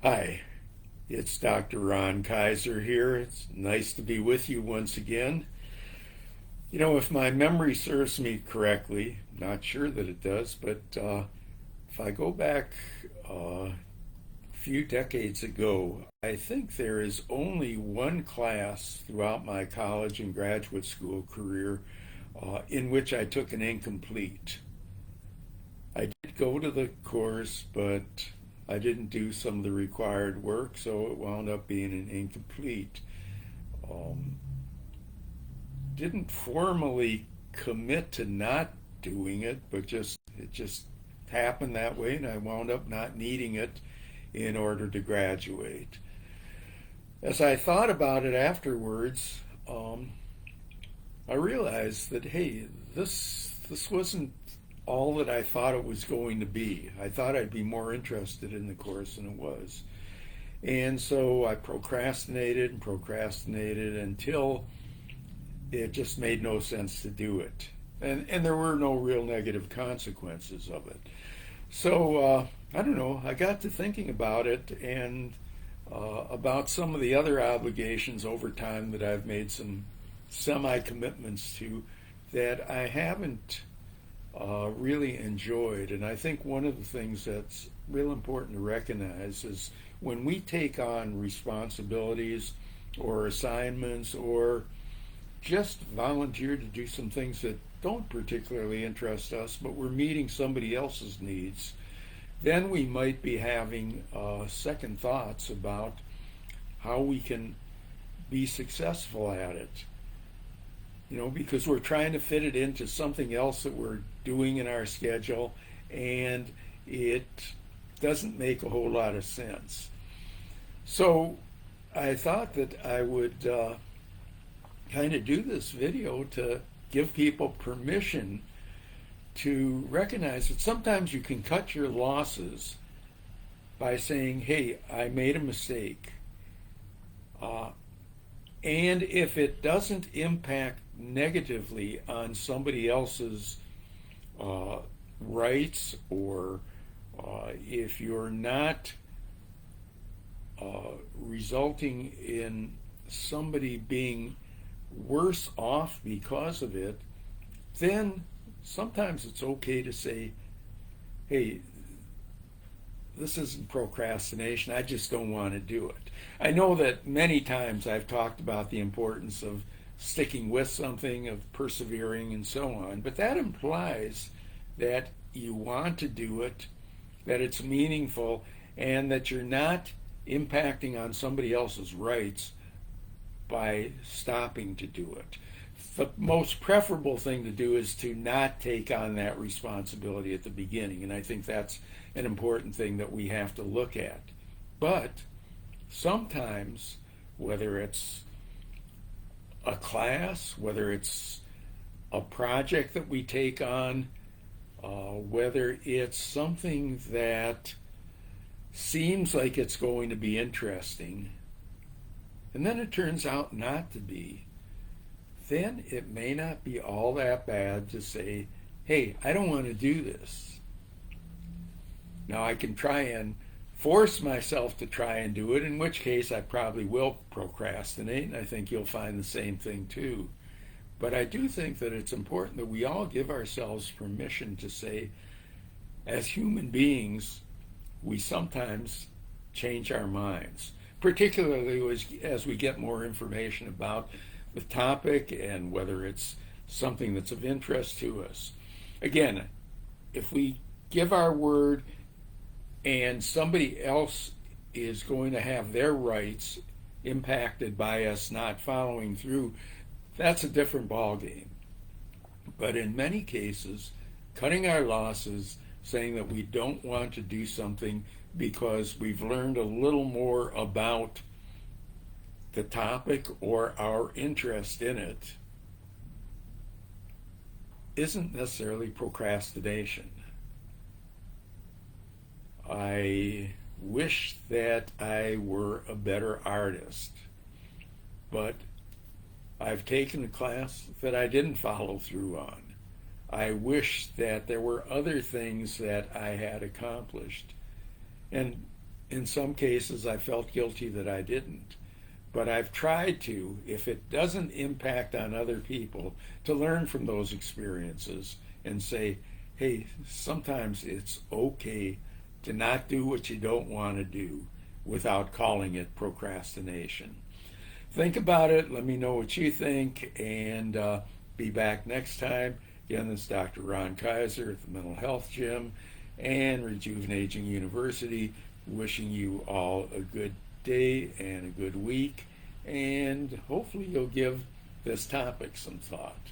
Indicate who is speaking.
Speaker 1: Hi, it's Dr. Ron Kaiser here. It's nice to be with you once again. If my memory serves me correctly, not sure that it does, but if I go back a few decades ago, I think there is only one class throughout my college and graduate school career in which I took an incomplete. I did go to the course, but I didn't do some of the required work, so it wound up being an incomplete. Um, didn't formally commit to not doing it, but it just happened that way, and I wound up not needing it in order to graduate. As I thought about it afterwards, I realized that hey, this wasn't all that I thought it was going to be. I thought I'd be more interested in the course than it was. And so I procrastinated and procrastinated until it just made no sense to do it. And there were no real negative consequences of it. So I don't know, I got to thinking about it and about some of the other obligations over time that I've made some semi commitments to that I haven't really enjoyed. And I think one of the things that's real important to recognize is when we take on responsibilities or assignments or just volunteer to do some things that don't particularly interest us, but we're meeting somebody else's needs, then we might be having second thoughts about how we can be successful at it. Because we're trying to fit it into something else that we're doing in our schedule, and it doesn't make a whole lot of sense. So I thought that I would kind of do this video to give people permission to recognize that sometimes you can cut your losses by saying, hey, I made a mistake. And if it doesn't impact negatively on somebody else's rights, or if you're not resulting in somebody being worse off because of it, then sometimes it's okay to say, hey, this isn't procrastination. I just don't want to do it. I know that many times I've talked about the importance of sticking with something, of persevering, and so on, but that implies that you want to do it, that it's meaningful, and that you're not impacting on somebody else's rights by stopping to do it. The most preferable thing to do is to not take on that responsibility at the beginning, and I think that's an important thing that we have to look at. But sometimes, whether it's a class, whether it's a project that we take on, whether it's something that seems like it's going to be interesting, and then it turns out not to be, then it may not be all that bad to say, hey, I don't want to do this. Now, I can try and force myself to try and do it, in which case I probably will procrastinate, and I think you'll find the same thing too. But I do think that it's important that we all give ourselves permission to say, as human beings, we sometimes change our minds, particularly as we get more information about the topic and whether it's something that's of interest to us. Again, if we give our word and somebody else is going to have their rights impacted by us not following through, that's a different ballgame. But in many cases, cutting our losses, saying that we don't want to do something because we've learned a little more about the topic or our interest in it, isn't necessarily procrastination. I wish that I were a better artist, but I've taken a class that I didn't follow through on. I wish that there were other things that I had accomplished. And In some cases, I felt guilty that I didn't. But I've tried to, if it doesn't impact on other people, to learn from those experiences and say, hey, sometimes it's okay to not do what you don't want to do without calling it procrastination. Think about it. Let me know what you think, and be back next time. Again, this is Dr. Ron Kaiser at the Mental Health Gym and Rejuvenating University, wishing you all a good day and a good week, and hopefully you'll give this topic some thought.